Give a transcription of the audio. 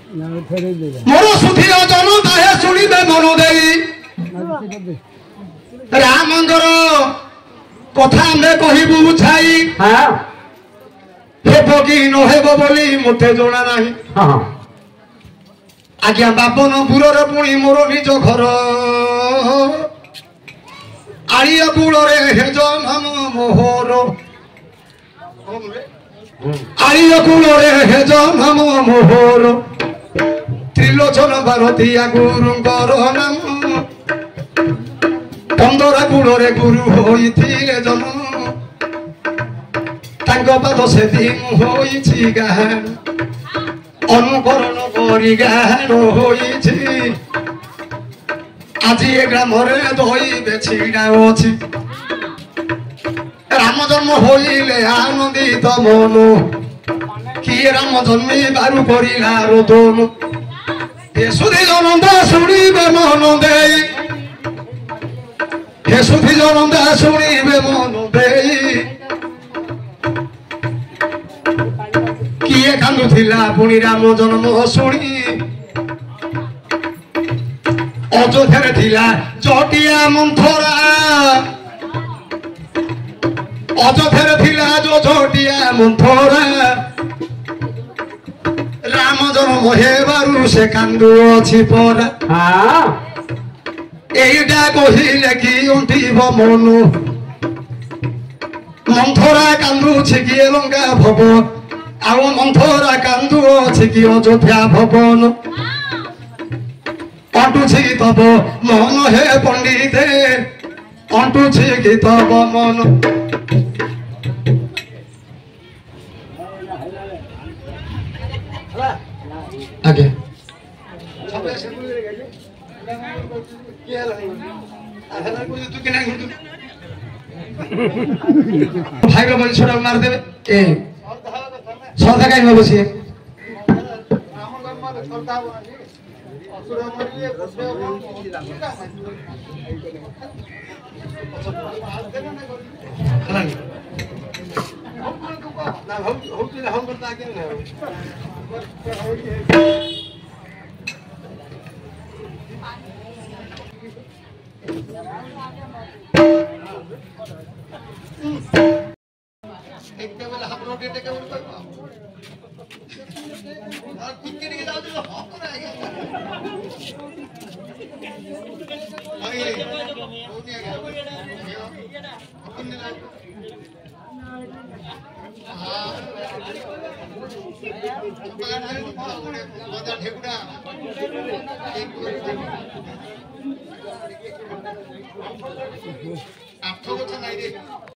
मोर सुधीर जनता हे शुणिबे मन देई रामंदर कथा में कहबू बुझाई हेब कि नहेब बोली मते जणा नाही आज्ञा बापन बुररे पुणी मोर निज घर आलिया कूलरे हे जन्म मोहर आलिया कूलरे हे जन्म मोहर त्रिलोचन भारतीया गुरुंकर नाम पंदरा कूलरे गुरु होइथिले जन्म तांको पाद से दिन होइछि गान अनुकरण करी गान होइछि আজি এ গ্রামরে দইবে ছিড়া আছে রাম জন্ম হইলে আনন্দিত মন কি রাম জন্মে বারু করিলা রোদন হে সুধি জনন্দা শুনিবে মন দেই হে সুধি জনন্দা শুনিবে মন দেই কিয়ে কান্দুথিলা পুনি রাম জন্ম শুনি অযোধ্যারে থিলা জটিয়া মন্থরা অযোধ্যারে থিলা জটিয়া মন্থরা রাম জন্ম হেবারু সে কান্দু অছি পরা এইটা কহিলে কি অন্তিব মনু মন্থরা কান্দুছি কি লঙ্কা ভব ଆଉ ମନ୍ଥରା କାନ୍ଦୁ ଅଛି କି ଅଯୋଧ୍ୟା ଭବନ অটুছি তব মন হে পণ্ডিতে অটুছি কি তব মন আগে ভাই বল ছোড়া মার দেবে এ সদা কাই বসিয়ে